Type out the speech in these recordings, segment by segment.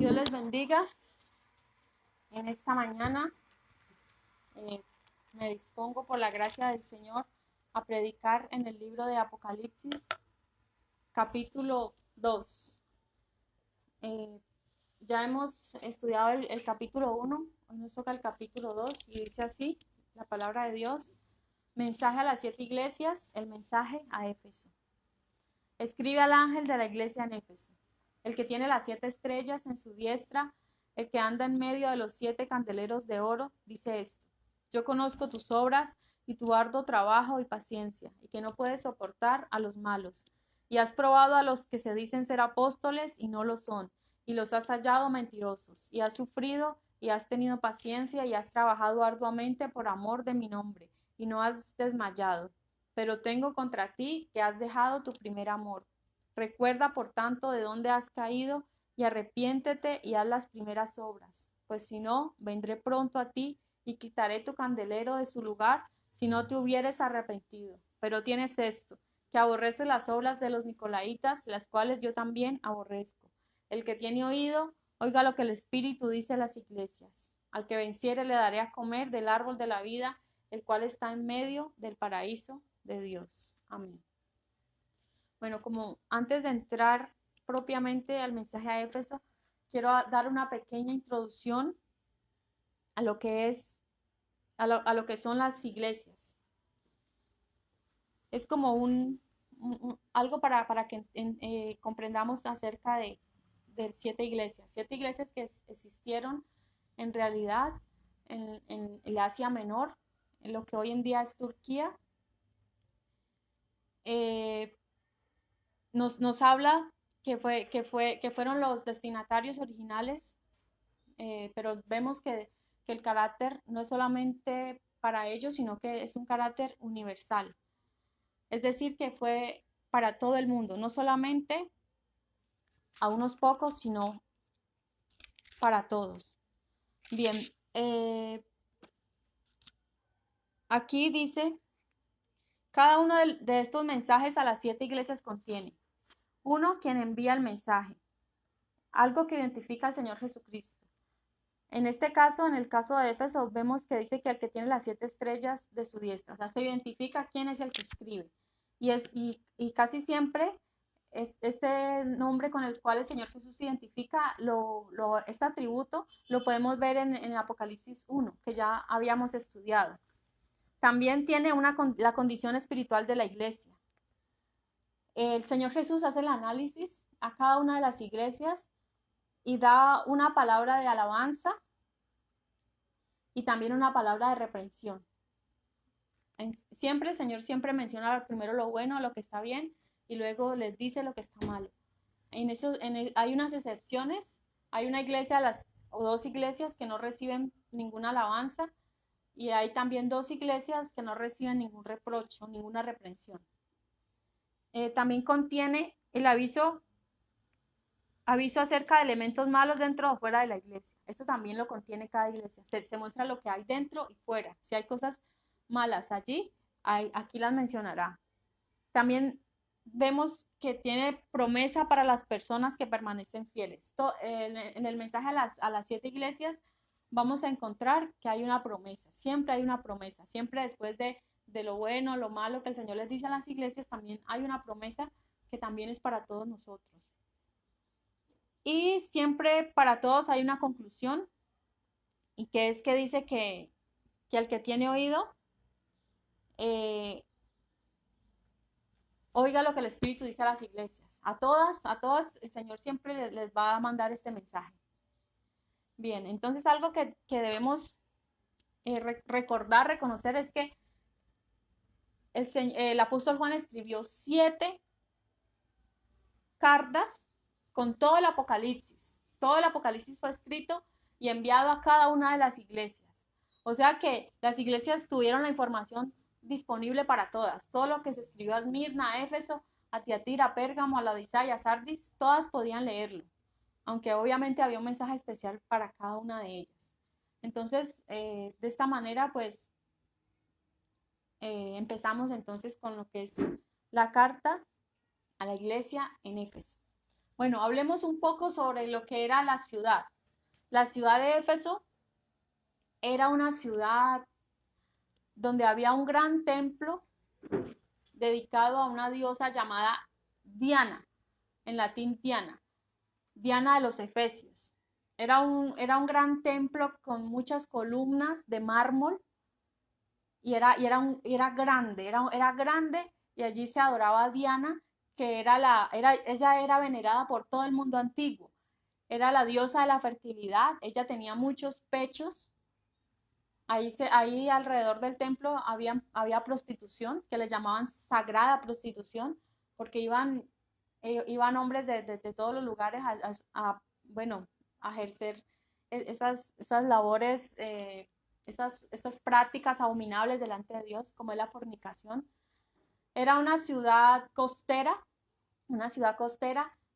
Dios les bendiga. En esta mañana me dispongo por la gracia del Señor a predicar en el libro de Apocalipsis, capítulo 2. Ya hemos estudiado el capítulo 1, hoy nos toca el capítulo 2 y dice así la palabra de Dios: mensaje a las 7 iglesias, el mensaje a Éfeso. Escribe al ángel de la iglesia en Éfeso, el que tiene las 7 estrellas en su diestra, el que anda en medio de los 7 candeleros de oro, dice esto: yo conozco tus obras y tu arduo trabajo y paciencia, y que no puedes soportar a los malos. Y has probado a los que se dicen ser apóstoles y no lo son, y los has hallado mentirosos, y has sufrido y has tenido paciencia y has trabajado arduamente por amor de mi nombre, y no has desmayado. Pero tengo contra ti que has dejado tu primer amor. Recuerda, por tanto, de dónde has caído y arrepiéntete y haz las primeras obras, pues si no, vendré pronto a ti y quitaré tu candelero de su lugar si no te hubieres arrepentido. Pero tienes esto, que aborreces las obras de los nicolaítas, las cuales yo también aborrezco. El que tiene oído, oiga lo que el Espíritu dice a las iglesias. Al que venciere le daré a comer del árbol de la vida, el cual está en medio del paraíso de Dios. Amén. Bueno, como antes de entrar propiamente al mensaje a Éfeso, quiero dar una pequeña introducción a lo que es, a lo que son las iglesias. Es como algo para que comprendamos acerca de 7 iglesias. 7 iglesias que existieron en realidad en el Asia Menor, en lo que hoy en día es Turquía. Nos habla que fueron los destinatarios originales, pero vemos que el carácter no es solamente para ellos, sino que es un carácter universal. Es decir, que fue para todo el mundo, no solamente a unos pocos, sino para todos. Bien, aquí dice, cada uno de estos mensajes a las 7 iglesias contiene: uno, quien envía el mensaje, algo que identifica al Señor Jesucristo. En este caso, en el caso de Éfeso, vemos que dice que el que tiene las 7 estrellas de su diestra, o sea, se identifica quién es el que escribe. Y casi siempre este nombre con el cual el Señor Jesús se identifica, este atributo, lo podemos ver en Apocalipsis 1, que ya habíamos estudiado. También tiene la condición espiritual de la iglesia. El Señor Jesús hace el análisis a cada una de las iglesias y da una palabra de alabanza y también una palabra de reprensión. Siempre el Señor siempre menciona primero lo bueno, lo que está bien, y luego les dice lo que está malo. Hay unas excepciones. Hay una iglesia o 2 iglesias que no reciben ninguna alabanza, y hay también 2 iglesias que no reciben ningún reproche o ninguna reprensión. También contiene el aviso acerca de elementos malos dentro o fuera de la iglesia. Esto también lo contiene cada iglesia. Se muestra lo que hay dentro y fuera. Si hay cosas malas allí, aquí las mencionará. También vemos que tiene promesa para las personas que permanecen fieles. En el mensaje a las 7 iglesias vamos a encontrar que hay una promesa. Siempre hay una promesa. Siempre después de lo bueno, lo malo que el Señor les dice a las iglesias, también hay una promesa que también es para todos nosotros. Y siempre para todos hay una conclusión, y que es que dice que el que tiene oído, oiga lo que el Espíritu dice a las iglesias. A todas, el Señor siempre les va a mandar este mensaje. Bien, entonces algo que debemos recordar, reconocer, es que el apóstol Juan escribió 7 cartas con todo el Apocalipsis. Todo el Apocalipsis fue escrito y enviado a cada una de las iglesias. O sea que las iglesias tuvieron la información disponible para todas. Todo lo que se escribió a Esmirna, a Éfeso, a Tiatira, a Pérgamo, a Laodicea y a Sardis, todas podían leerlo, aunque obviamente había un mensaje especial para cada una de ellas. Entonces, de esta manera, pues, empezamos entonces con lo que es la carta a la iglesia en Éfeso. Bueno, hablemos un poco sobre lo que era la ciudad. La ciudad de Éfeso era una ciudad donde había un gran templo dedicado a una diosa llamada Diana, en latín Diana, Diana de los Efesios. Era un gran templo con muchas columnas de mármol y era grande, era grande y allí se adoraba a Diana, que ella era venerada por todo el mundo antiguo. Era la diosa de la fertilidad, ella tenía muchos pechos. Ahí alrededor del templo había prostitución, que le llamaban sagrada prostitución, porque iban hombres de todos los lugares bueno, a ejercer esas labores, esas prácticas abominables delante de Dios, como es la fornicación. Era una ciudad costera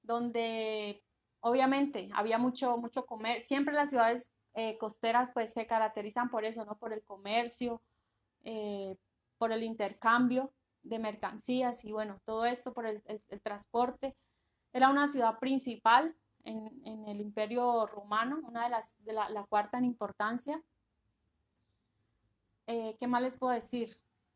donde obviamente había mucho comer. Siempre las ciudades costeras pues se caracterizan por eso, ¿no? Por el comercio, eh, por el intercambio de mercancías y bueno, todo esto por el transporte. Era una ciudad principal en el Imperio Romano, una la cuarta en importancia. ¿Qué más les puedo decir?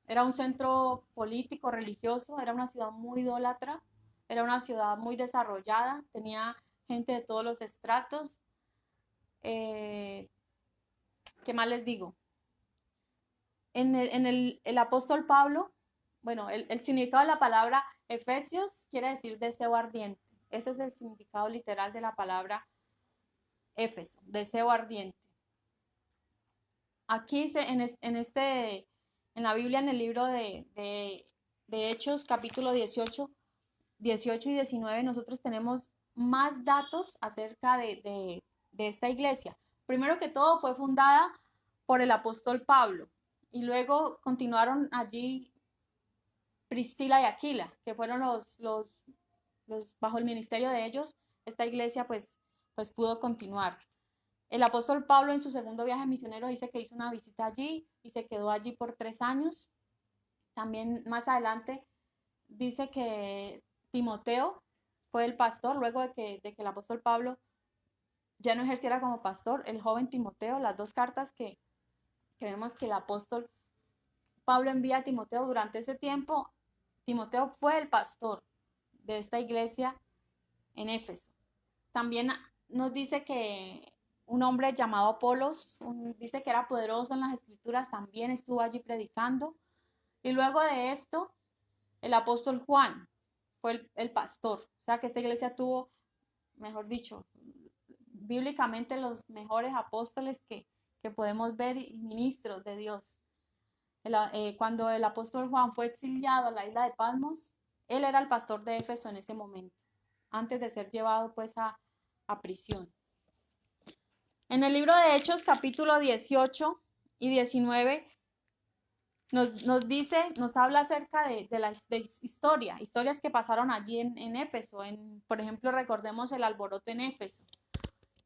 Era un centro político, religioso, era una ciudad muy idólatra, era una ciudad muy desarrollada, tenía gente de todos los estratos. Eh, ¿Qué más les digo? El apóstol Pablo, bueno, el significado de la palabra Efesios quiere decir deseo ardiente. Ese es el significado literal de la palabra Éfeso, deseo ardiente. Aquí en la Biblia, en el libro de Hechos, capítulo 18 y 19, nosotros tenemos más datos acerca de esta iglesia. Primero que todo, fue fundada por el apóstol Pablo y luego continuaron allí Priscila y Aquila, que fueron bajo el ministerio de ellos, esta iglesia pues pudo continuar. El apóstol Pablo en su segundo viaje misionero dice que hizo una visita allí y se quedó allí por 3 años. También más adelante dice que Timoteo fue el pastor luego de que el apóstol Pablo ya no ejerciera como pastor. El joven Timoteo, las 2 cartas que vemos que el apóstol Pablo envía a Timoteo durante ese tiempo, Timoteo fue el pastor de esta iglesia en Éfeso. También nos dice que un hombre llamado Apolos, dice que era poderoso en las escrituras, también estuvo allí predicando. Y luego de esto, el apóstol Juan fue el pastor. O sea que esta iglesia tuvo, mejor dicho, bíblicamente los mejores apóstoles que podemos ver y ministros de Dios. Cuando el apóstol Juan fue exiliado a la isla de Patmos, él era el pastor de Éfeso en ese momento, antes de ser llevado pues a prisión. En el libro de Hechos, capítulo 18 y 19, nos habla acerca de historias que pasaron allí en Éfeso. Por ejemplo, recordemos el alboroto en Éfeso.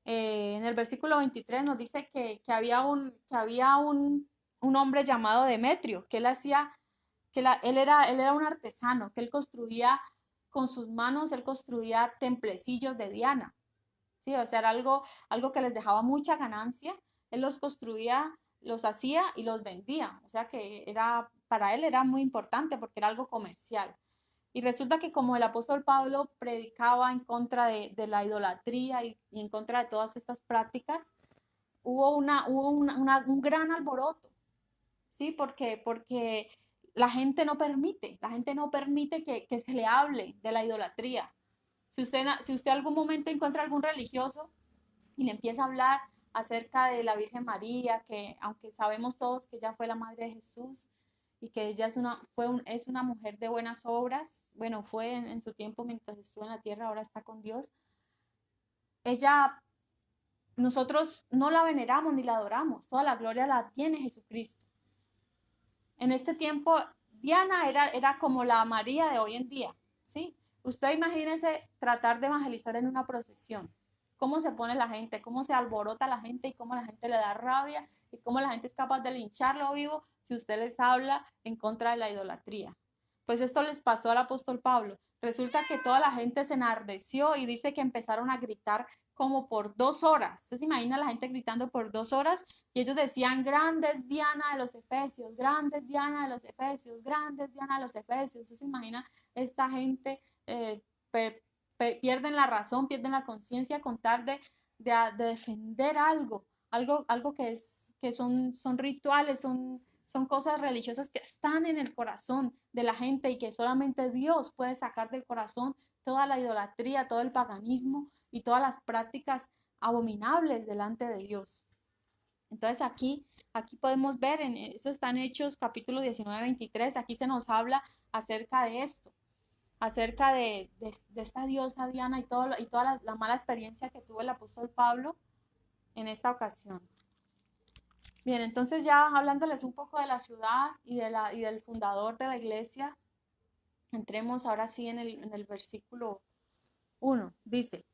En el versículo 23 nos dice que había un hombre llamado Demetrio, que él era un artesano, que él construía con sus manos, él construía templecillos de Diana. Sí, o sea, era algo que les dejaba mucha ganancia. Él los construía, los hacía y los vendía. O sea que para él era muy importante porque era algo comercial. Y resulta que como el apóstol Pablo predicaba en contra de la idolatría y en contra de todas estas prácticas, hubo un gran alboroto, ¿sí? Porque la gente no permite que se le hable de la idolatría. Si usted algún momento encuentra algún religioso y le empieza a hablar acerca de la Virgen María, que aunque sabemos todos que ella fue la madre de Jesús y que ella es una mujer de buenas obras, bueno, fue en su tiempo mientras estuvo en la tierra, ahora está con Dios, nosotros no la veneramos ni la adoramos, toda la gloria la tiene Jesucristo. En este tiempo, Diana era como la María de hoy en día, ¿sí? Usted imagínese tratar de evangelizar en una procesión. Cómo se pone la gente, cómo se alborota la gente y cómo la gente le da rabia y cómo la gente es capaz de lincharlo vivo si usted les habla en contra de la idolatría. Pues esto les pasó al apóstol Pablo. Resulta que toda la gente se enardeció y dice que empezaron a gritar como por 2 horas. ¿Usted se imagina la gente gritando por 2 horas? Y ellos decían, grande es Diana de los Efesios, grande es Diana de los Efesios, grande es Diana de los Efesios. ¿Usted se imagina esta gente? Pierden la razón, pierden la conciencia con tal de defender algo que son rituales, son cosas religiosas que están en el corazón de la gente y que solamente Dios puede sacar del corazón toda la idolatría, todo el paganismo y todas las prácticas abominables delante de Dios. Entonces aquí podemos ver, eso está en Hechos capítulo 19-23, aquí se nos habla acerca de esto, acerca de esta diosa Diana y toda la mala experiencia que tuvo el apóstol Pablo en esta ocasión. Bien, entonces ya hablándoles un poco de la ciudad y del fundador de la iglesia, entremos ahora sí en el versículo 1. Dice,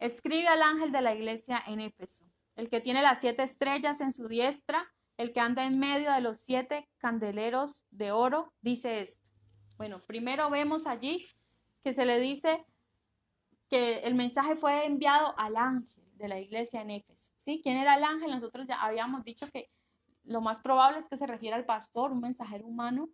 escribe al ángel de la iglesia en Éfeso, el que tiene las 7 estrellas en su diestra, el que anda en medio de los 7 candeleros de oro, dice esto. Bueno, primero vemos allí que se le dice que el mensaje fue enviado al ángel de la iglesia en Éfeso. ¿Sí? ¿Quién era el ángel? Nosotros ya habíamos dicho que lo más probable es que se refiera al pastor, un mensajero humano,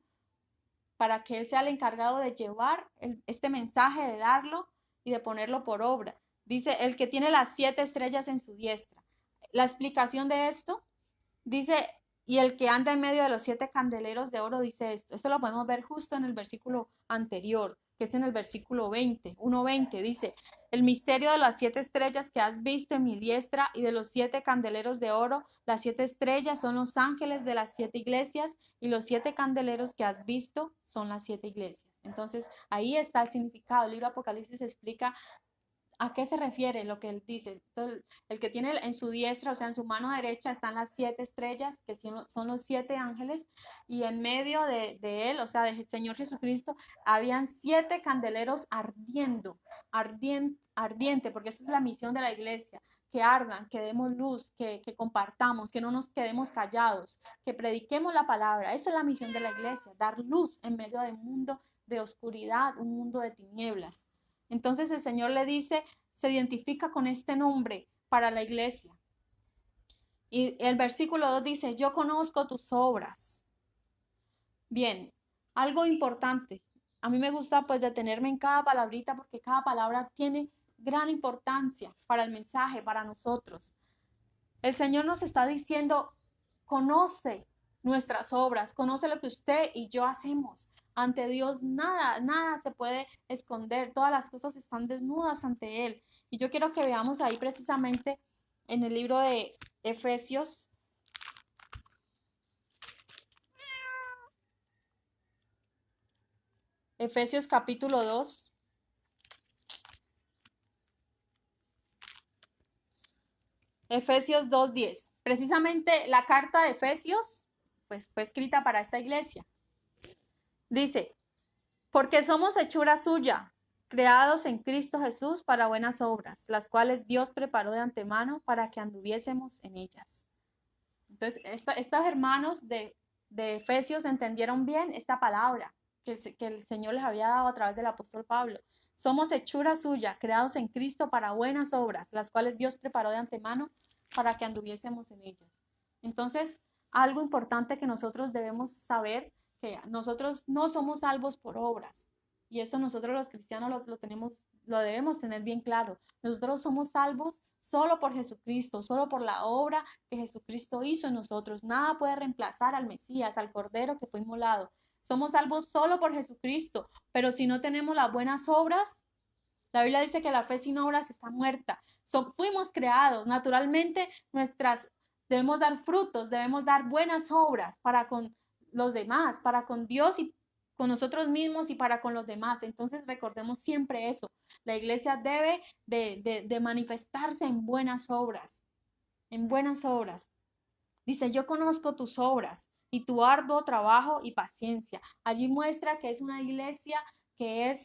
para que él sea el encargado de llevar este mensaje, de darlo y de ponerlo por obra. Dice, el que tiene las 7 estrellas en su diestra. La explicación de esto, dice, y el que anda en medio de los 7 candeleros de oro, dice esto. Eso lo podemos ver justo en el versículo anterior, que es en el versículo 1:20, dice, el misterio de las 7 estrellas que has visto en mi diestra y de los 7 candeleros de oro, las 7 estrellas son los ángeles de las 7 iglesias y los 7 candeleros que has visto son las 7 iglesias. Entonces, ahí está el significado. El libro Apocalipsis explica ¿a qué se refiere lo que él dice? Entonces, el que tiene en su diestra, o sea, en su mano derecha están las 7 estrellas, que son los 7 ángeles, y en medio de él, o sea, del Señor Jesucristo, habían 7 candeleros ardiente, porque esa es la misión de la iglesia, que ardan, que demos luz, que compartamos, que no nos quedemos callados, que prediquemos la palabra. Esa es la misión de la iglesia, dar luz en medio de un mundo de oscuridad, un mundo de tinieblas. Entonces el Señor le dice, se identifica con este nombre para la iglesia. Y el versículo 2 dice, yo conozco tus obras. Bien, algo importante. A mí me gusta pues detenerme en cada palabrita porque cada palabra tiene gran importancia para el mensaje, para nosotros. El Señor nos está diciendo, conoce nuestras obras, conoce lo que usted y yo hacemos. Ante Dios nada se puede esconder, todas las cosas están desnudas ante Él. Y yo quiero que veamos ahí precisamente en el libro de Efesios. Efesios capítulo 2. Efesios 2:10. Precisamente la carta de Efesios pues fue escrita para esta iglesia. Dice, porque somos hechura suya, creados en Cristo Jesús para buenas obras, las cuales Dios preparó de antemano para que anduviésemos en ellas. Entonces, estos hermanos de Efesios entendieron bien esta palabra que el Señor les había dado a través del apóstol Pablo. Somos hechura suya, creados en Cristo para buenas obras, las cuales Dios preparó de antemano para que anduviésemos en ellas. Entonces, algo importante que nosotros debemos saber, que nosotros no somos salvos por obras. Y eso nosotros los cristianos lo debemos tener bien claro. Nosotros somos salvos solo por Jesucristo, solo por la obra que Jesucristo hizo en nosotros. Nada puede reemplazar al Mesías, al Cordero que fue inmolado. Somos salvos solo por Jesucristo, pero si no tenemos las buenas obras, la Biblia dice que la fe sin obras está muerta. Fuimos creados, naturalmente debemos dar frutos, debemos dar buenas obras para con los demás, para con Dios y con nosotros mismos y para con los demás. Entonces recordemos siempre eso. La iglesia debe de manifestarse en buenas obras, en buenas obras. Dice, yo conozco tus obras y tu arduo trabajo y paciencia. Allí muestra que es una iglesia que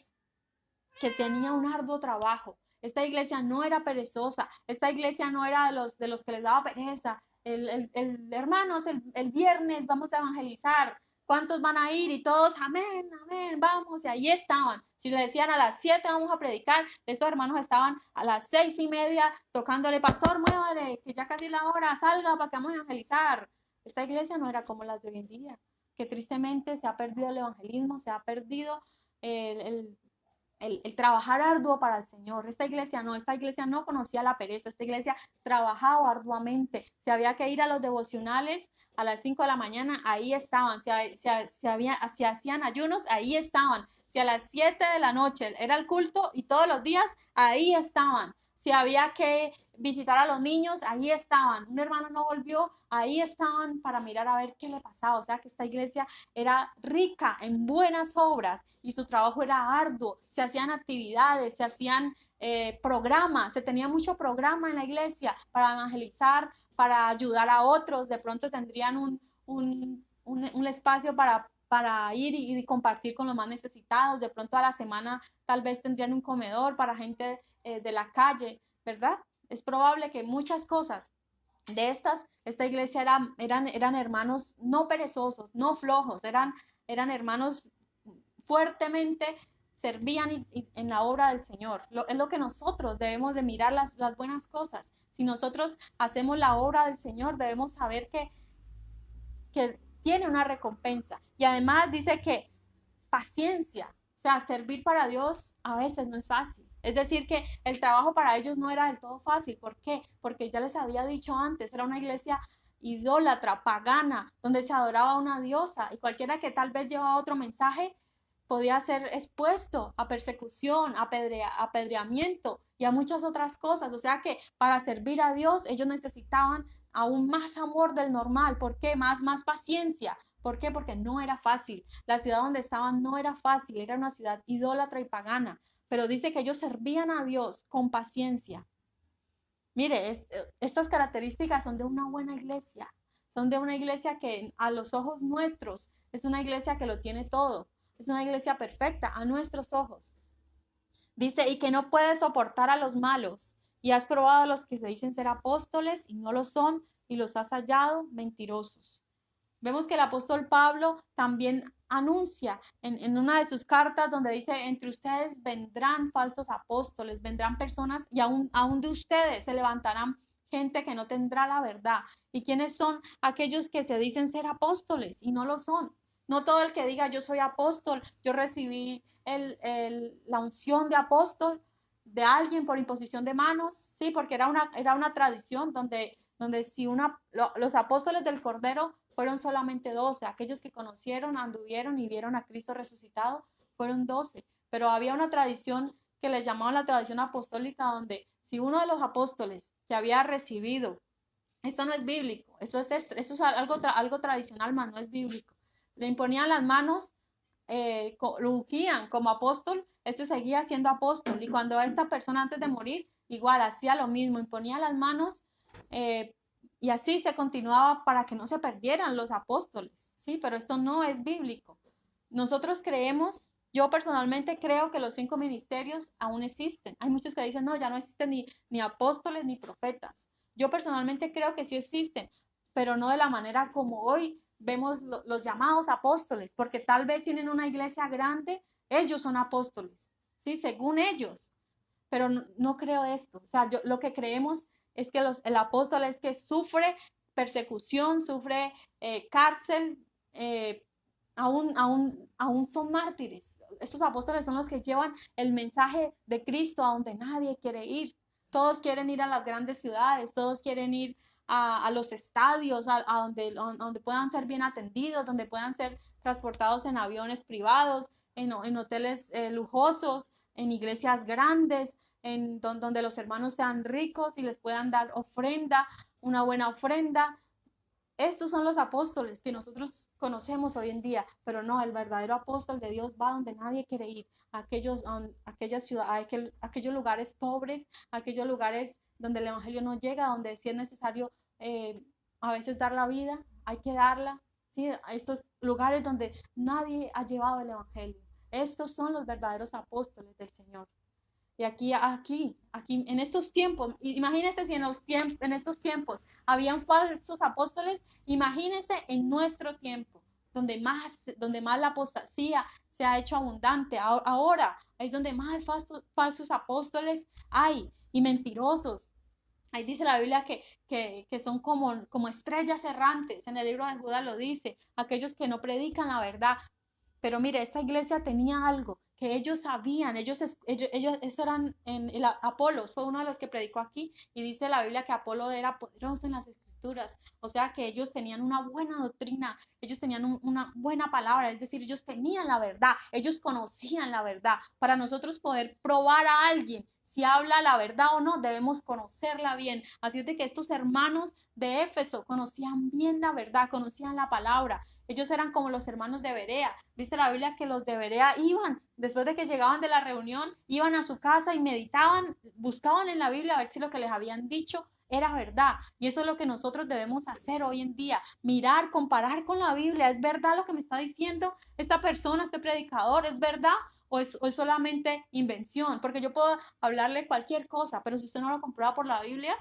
tenía un arduo trabajo. Esta iglesia no era perezosa, esta iglesia no era de los que les daba pereza. Hermanos, el viernes vamos a evangelizar. ¿Cuántos van a ir? Y todos, amén, amén, vamos. Y ahí estaban. Si le decían a las 7 vamos a predicar, estos hermanos estaban a las 6:30 tocándole, pastor, muévale, que ya casi la hora, salga para que vamos a evangelizar. Esta iglesia no era como las de hoy en día, que tristemente se ha perdido el evangelismo, se ha perdido el trabajar arduo para el Señor. Esta iglesia no conocía la pereza, esta iglesia trabajaba arduamente. Si había que ir a los devocionales a las 5 de la mañana, ahí estaban. Si hacían ayunos, ahí estaban. Si a las 7 de la noche era el culto y todos los días, ahí estaban. Si había que visitar a los niños, ahí estaban. Un hermano no volvió, ahí estaban para mirar a ver qué le pasaba. O sea que esta iglesia era rica en buenas obras y su trabajo era arduo. Se hacían actividades, se hacían programas, se tenía mucho programa en la iglesia para evangelizar, para ayudar a otros. De pronto tendrían un espacio para ir y compartir con los más necesitados. De pronto a la semana tal vez tendrían un comedor para gente de la calle, ¿verdad? Es probable que muchas cosas de esta iglesia eran hermanos no perezosos, no flojos, eran hermanos fuertemente servían en la obra del Señor. Es lo que nosotros debemos de mirar las buenas cosas. Si nosotros hacemos la obra del Señor, debemos saber que tiene una recompensa. Y además dice que paciencia, o sea, servir para Dios a veces no es fácil. Es decir, que el trabajo para ellos no era del todo fácil. ¿Por qué? Porque ya les había dicho antes, era una iglesia idólatra, pagana, donde se adoraba a una diosa, y cualquiera que tal vez llevaba otro mensaje podía ser expuesto a persecución, a apedreamiento y a muchas otras cosas. O sea que para servir a Dios ellos necesitaban aún más amor del normal. ¿Por qué? Más paciencia. ¿Por qué? Porque no era fácil. La ciudad donde estaban no era fácil, era una ciudad idólatra y pagana. Pero dice que ellos servían a Dios con paciencia. Mire, estas características son de una buena iglesia. Son de una iglesia que a los ojos nuestros es una iglesia que lo tiene todo. Es una iglesia perfecta a nuestros ojos. Dice, y que no puede soportar a los malos. Y has probado a los que se dicen ser apóstoles y no lo son, y los has hallado mentirosos. Vemos que el apóstol Pablo también anuncia en una de sus cartas donde dice, entre ustedes vendrán falsos apóstoles, vendrán personas y aún de ustedes se levantarán gente que no tendrá la verdad. ¿Y quiénes son aquellos que se dicen ser apóstoles y no lo son? No todo el que diga yo soy apóstol, yo recibí la unción de apóstol de alguien por imposición de manos, sí, porque era una tradición donde si los apóstoles del Cordero fueron solamente 12, aquellos que conocieron, anduvieron y vieron a Cristo resucitado, fueron 12, pero había una tradición que les llamaban la tradición apostólica, donde si uno de los apóstoles que había recibido, esto no es bíblico, eso es algo tradicional, más no es bíblico, le imponían las manos, lo ungían como apóstol, este seguía siendo apóstol, y cuando esta persona antes de morir, igual hacía lo mismo, imponía las manos, y así se continuaba para que no se perdieran los apóstoles, ¿sí? Pero esto no es bíblico. Nosotros creemos, yo personalmente creo que los 5 ministerios aún existen. Hay muchos que dicen, no, ya no existen ni apóstoles ni profetas. Yo personalmente creo que sí existen, pero no de la manera como hoy vemos los llamados apóstoles, porque tal vez tienen una iglesia grande, ellos son apóstoles, ¿sí? Según ellos, pero no creo esto. O sea, lo que creemos es que el apóstol es que sufre persecución, sufre cárcel, aún son mártires. Estos apóstoles son los que llevan el mensaje de Cristo a donde nadie quiere ir. Todos quieren ir a las grandes ciudades, todos quieren ir a los estadios, a donde puedan ser bien atendidos, donde puedan ser transportados en aviones privados, en hoteles lujosos, en iglesias grandes, donde los hermanos sean ricos y les puedan dar ofrenda, una buena ofrenda. Estos son los apóstoles que nosotros conocemos hoy en día, pero no, el verdadero apóstol de Dios va donde nadie quiere ir, a aquellas ciudades, aquellos lugares pobres, aquellos lugares donde el evangelio no llega, donde si es necesario a veces dar la vida, hay que darla, ¿sí? A estos lugares donde nadie ha llevado el evangelio. Estos son los verdaderos apóstoles del Señor. Y aquí, en estos tiempos, imagínense si en estos tiempos habían falsos apóstoles, imagínense en nuestro tiempo. donde más la apostasía se ha hecho abundante. Ahora es donde más falsos apóstoles hay y mentirosos. Ahí dice la Biblia que son como estrellas errantes. En el libro de Judas lo dice, aquellos que no predican la verdad. Pero mire, esta iglesia tenía algo que ellos sabían, ellos eran, Apolos fue uno de los que predicó aquí, y dice la Biblia que Apolo era poderoso en las escrituras, o sea que ellos tenían una buena doctrina, ellos tenían una buena palabra, es decir, ellos tenían la verdad, ellos conocían la verdad. Para nosotros poder probar a alguien si habla la verdad o no, debemos conocerla bien. Así es de que estos hermanos de Éfeso conocían bien la verdad, conocían la palabra. Ellos eran como los hermanos de Berea. Dice la Biblia que los de Berea iban, después de que llegaban de la reunión, iban a su casa y meditaban, buscaban en la Biblia a ver si lo que les habían dicho era verdad. Y eso es lo que nosotros debemos hacer hoy en día. Mirar, comparar con la Biblia. ¿Es verdad lo que me está diciendo esta persona, este predicador? ¿Es verdad? ¿O es solamente invención? Porque yo puedo hablarle cualquier cosa, pero si usted no lo comprueba por la Biblia,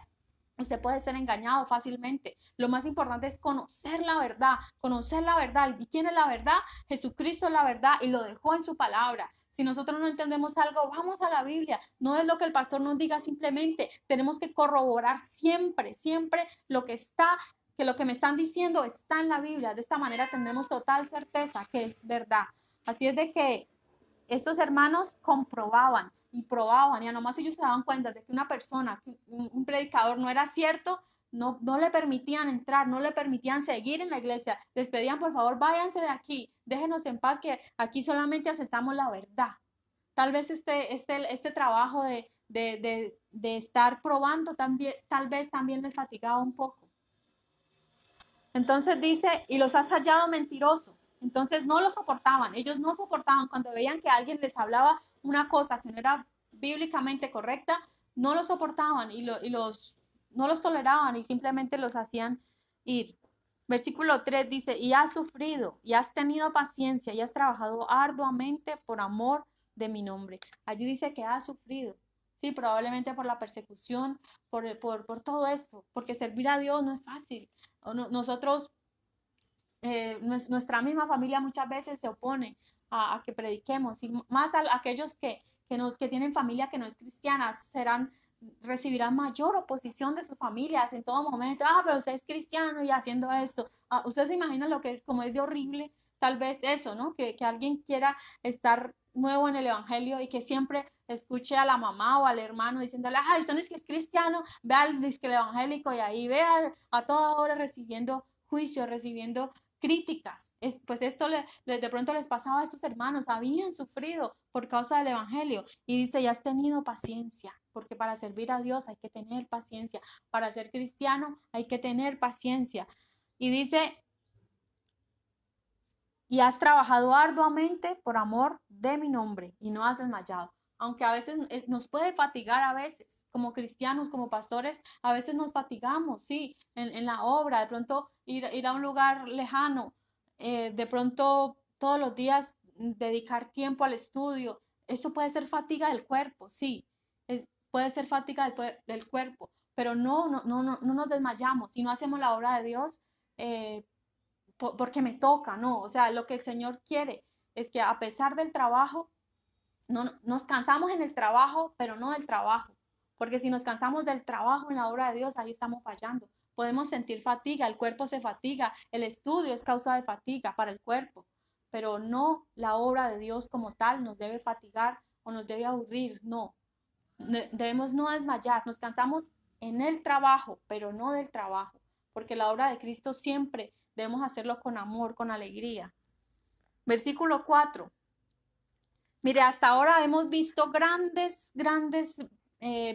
usted puede ser engañado fácilmente. Lo más importante es conocer la verdad, conocer la verdad. ¿Y quién es la verdad? Jesucristo es la verdad y lo dejó en su palabra. Si nosotros no entendemos algo, vamos a la Biblia. No es lo que el pastor nos diga simplemente. Tenemos que corroborar siempre, siempre lo que está, que lo que me están diciendo está en la Biblia. De esta manera tendremos total certeza que es verdad. Así es de que estos hermanos comprobaban y probaban, y a nomás ellos se daban cuenta de que una persona, que un predicador no era cierto, no le permitían entrar, no le permitían seguir en la iglesia, les pedían por favor váyanse de aquí, déjenos en paz que aquí solamente aceptamos la verdad. Tal vez este trabajo de estar probando también, tal vez también les fatigaba un poco. Entonces dice, y los has hallado mentiroso. Entonces no lo soportaban, ellos no soportaban cuando veían que alguien les hablaba una cosa que no era bíblicamente correcta, no lo soportaban no los toleraban y simplemente los hacían ir. Versículo 3 dice, y has sufrido, y has tenido paciencia, y has trabajado arduamente por amor de mi nombre. Allí dice que has sufrido. Sí, probablemente por la persecución, por todo esto, porque servir a Dios no es fácil. Nosotros, nuestra misma familia muchas veces se opone a que prediquemos, y más a aquellos que tienen familia que no es cristiana, recibirán mayor oposición de sus familias en todo momento. Pero usted es cristiano y haciendo esto. Usted se imagina lo que es, como es de horrible, tal vez eso, ¿no? Que alguien quiera estar nuevo en el evangelio y que siempre escuche a la mamá o al hermano diciéndole, usted no es que es cristiano, ve al disque evangélico y ahí ve a toda hora recibiendo juicio, recibiendo críticas. Pues esto de pronto les pasaba a estos hermanos, habían sufrido por causa del evangelio, y dice, y has tenido paciencia, porque para servir a Dios hay que tener paciencia, para ser cristiano hay que tener paciencia. Y dice, y has trabajado arduamente por amor de mi nombre y no has desmayado. Aunque a veces nos puede fatigar, a veces, como cristianos, como pastores, a veces nos fatigamos, sí, en la obra, de pronto ir a un lugar lejano, de pronto todos los días dedicar tiempo al estudio. Eso puede ser fatiga del cuerpo, sí, puede ser fatiga del cuerpo, pero no nos desmayamos. Si no hacemos la obra de Dios, porque me toca, no, o sea, lo que el Señor quiere es que a pesar del trabajo, no nos cansamos en el trabajo, pero no del trabajo, porque si nos cansamos del trabajo en la obra de Dios, ahí estamos fallando. Podemos sentir fatiga, el cuerpo se fatiga, el estudio es causa de fatiga para el cuerpo, pero no la obra de Dios como tal nos debe fatigar o nos debe aburrir, no. Debemos no desmayar, nos cansamos en el trabajo, pero no del trabajo, porque la obra de Cristo siempre debemos hacerlo con amor, con alegría. Versículo 4. Mire, hasta ahora hemos visto grandes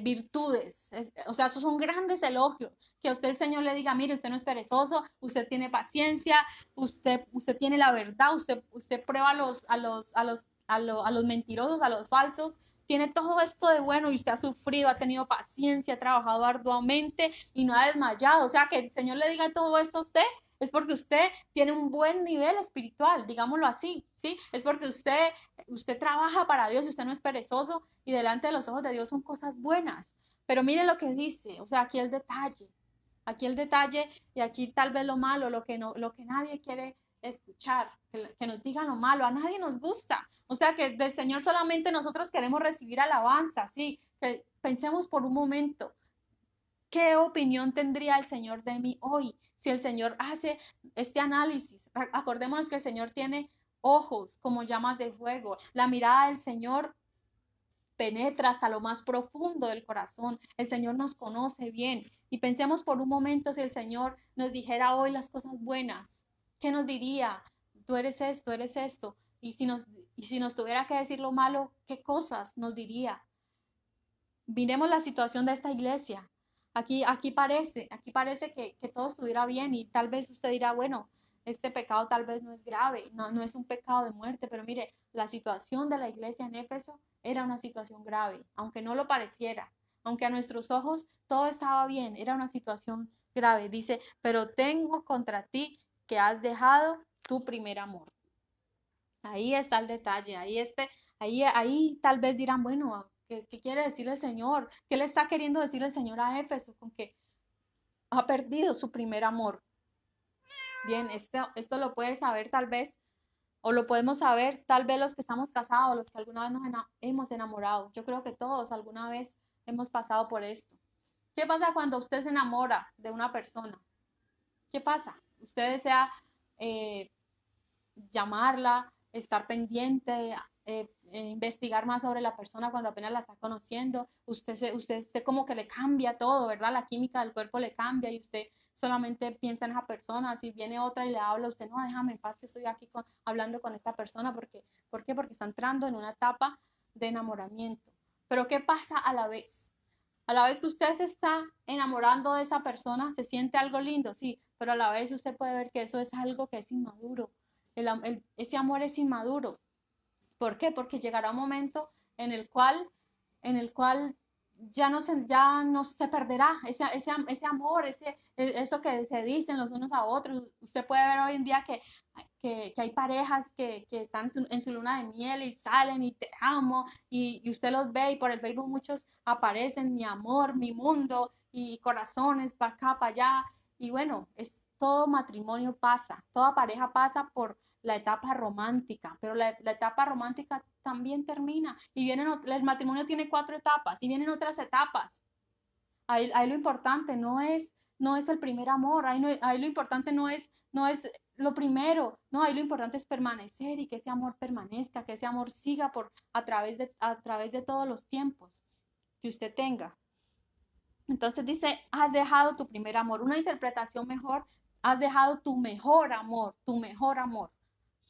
virtudes. O sea, esos son grandes elogios. Que a usted el Señor le diga, mire, usted no es perezoso, usted tiene paciencia, usted tiene la verdad, usted prueba a los mentirosos, a los falsos. Tiene todo esto de bueno y usted ha sufrido, ha tenido paciencia, ha trabajado arduamente y no ha desmayado. O sea, que el Señor le diga todo esto a usted es porque usted tiene un buen nivel espiritual, digámoslo así, ¿sí? Es porque usted trabaja para Dios y usted no es perezoso y delante de los ojos de Dios son cosas buenas. Pero mire lo que dice, o sea, aquí el detalle y aquí tal vez lo malo, lo que nadie quiere escuchar, que nos digan lo malo, a nadie nos gusta. O sea que del Señor solamente nosotros queremos recibir alabanza, sí, que pensemos por un momento, ¿qué opinión tendría el Señor de mí hoy? Si el Señor hace este análisis, acordémonos que el Señor tiene ojos como llamas de fuego, la mirada del Señor penetra hasta lo más profundo del corazón. El Señor nos conoce bien. Y pensemos por un momento si el Señor nos dijera hoy las cosas buenas. ¿Qué nos diría? Tú eres esto, eres esto. Y si nos tuviera que decir lo malo, ¿qué cosas nos diría? Miremos la situación de esta iglesia. Aquí parece que todo estuviera bien y tal vez usted dirá, bueno, este pecado tal vez no es grave, no es un pecado de muerte, pero mire, la situación de la iglesia en Éfeso era una situación grave, aunque no lo pareciera, aunque a nuestros ojos todo estaba bien, era una situación grave. Dice, pero tengo contra ti que has dejado tu primer amor. Ahí está el detalle, ahí tal vez dirán, bueno, ¿qué quiere decir el Señor? ¿Qué le está queriendo decir el Señor a Éfeso? Con que ha perdido su primer amor. Bien, esto lo puede saber tal vez, o lo podemos saber tal vez los que estamos casados, los que alguna vez hemos enamorado. Yo creo que todos alguna vez hemos pasado por esto. ¿Qué pasa cuando usted se enamora de una persona? ¿Qué pasa? Usted desea eh, llamarla, estar pendiente, investigar más sobre la persona cuando apenas la está conociendo. Usted como que le cambia todo, ¿verdad? La química del cuerpo le cambia y usted solamente piensa en esa persona. Si viene otra y le habla, usted no, déjame en paz que estoy aquí hablando con esta persona. ¿Por qué? Porque está entrando en una etapa de enamoramiento. Pero ¿qué pasa a la vez? A la vez que usted se está enamorando de esa persona, se siente algo lindo, sí, pero a la vez usted puede ver que eso es algo que es inmaduro. Ese amor es inmaduro. ¿Por qué? Porque llegará un momento en el cual ya no se perderá ese amor, eso que se dicen los unos a otros. Usted puede ver hoy en día que hay parejas que están en su luna de miel y salen y te amo y usted los ve y por el Facebook muchos aparecen, mi amor, mi mundo y corazones para acá, para allá. Y bueno, todo matrimonio pasa, toda pareja pasa por la etapa romántica, pero la etapa romántica también termina y el matrimonio tiene 4 etapas y vienen otras etapas. Ahí lo importante no es el primer amor, ahí lo importante no es lo primero, no, ahí lo importante es permanecer y que ese amor permanezca, que ese amor siga a través de todos los tiempos que usted tenga. Entonces dice, has dejado tu primer amor. Una interpretación mejor, has dejado tu mejor amor, tu mejor amor.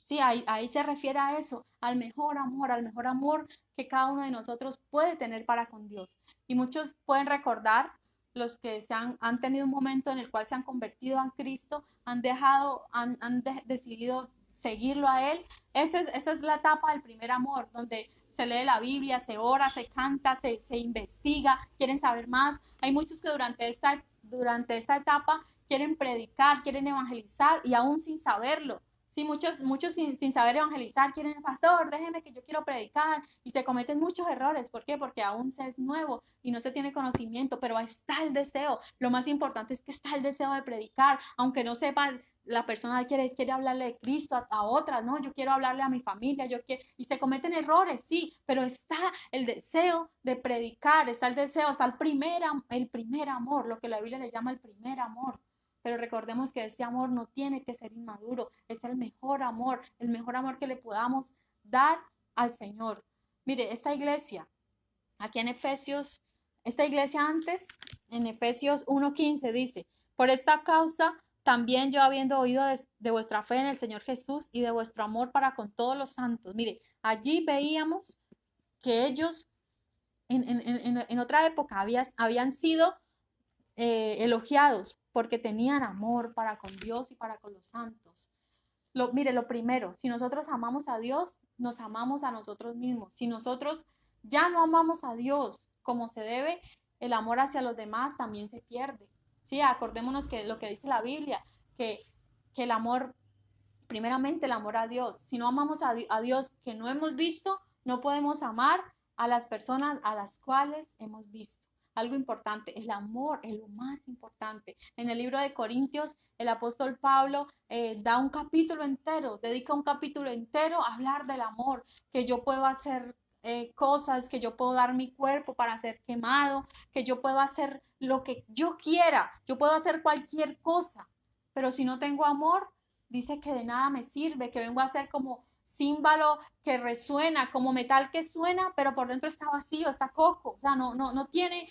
Sí, ahí se refiere a eso, al mejor amor que cada uno de nosotros puede tener para con Dios. Y muchos pueden recordar, los que han tenido un momento en el cual se han convertido en Cristo, han decidido seguirlo a Él. Esa es la etapa del primer amor, donde se lee la Biblia, se ora, se canta, se investiga, quieren saber más. Hay muchos que durante esta etapa quieren predicar, quieren evangelizar y aún sin saberlo. Sí, muchos sin saber evangelizar quieren, pastor, déjeme que yo quiero predicar y se cometen muchos errores. ¿Por qué? Porque aún se es nuevo y no se tiene conocimiento, pero está el deseo. Lo más importante es que está el deseo de predicar, aunque no sepa, la persona quiere hablarle de Cristo a otras, ¿no? Yo quiero hablarle a mi familia, y se cometen errores, sí, pero está el deseo de predicar, está el deseo, está el primer amor, lo que la Biblia le llama el primer amor. Pero recordemos que ese amor no tiene que ser inmaduro, es el mejor amor que le podamos dar al Señor. Mire, esta iglesia, aquí en Efesios, esta iglesia antes, en Efesios 1:15 dice, por esta causa también yo habiendo oído de vuestra fe en el Señor Jesús y de vuestro amor para con todos los santos. Mire, allí veíamos que ellos en otra época habían sido elogiados porque tenían amor para con Dios y para con los santos. Mire, lo primero, si nosotros amamos a Dios, nos amamos a nosotros mismos. Si nosotros ya no amamos a Dios como se debe, el amor hacia los demás también se pierde. Sí, acordémonos que lo que dice la Biblia, que el amor, primeramente el amor a Dios. Si no amamos a Dios que no hemos visto, no podemos amar a las personas a las cuales hemos visto. algo importante. El amor es lo más importante. En el libro de Corintios, el apóstol Pablo da un capítulo entero, dedica un capítulo entero a hablar del amor, que yo puedo hacer cosas, que yo puedo dar mi cuerpo para ser quemado, que yo puedo hacer lo que yo quiera, yo puedo hacer cualquier cosa, pero si no tengo amor, dice que de nada me sirve, que vengo a ser como címbalo que resuena, como metal que suena, pero por dentro está vacío, está coco, o sea, no tiene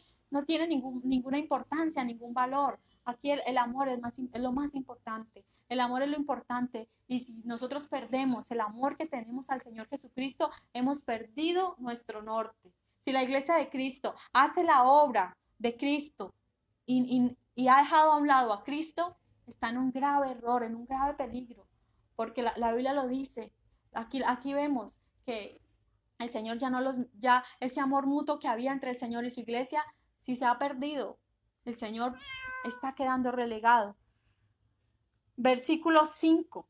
ninguna importancia, ningún valor. Aquí el amor es lo más importante. El amor es lo importante. Y si nosotros perdemos el amor que tenemos al Señor Jesucristo, hemos perdido nuestro norte. Si la iglesia de Cristo hace la obra de Cristo y ha dejado a un lado a Cristo, está en un grave error, en un grave peligro. Porque la Biblia lo dice. Aquí vemos que el Señor ya ese amor mutuo que había entre el Señor y su iglesia, si se ha perdido, el Señor está quedando relegado. Versículo 5.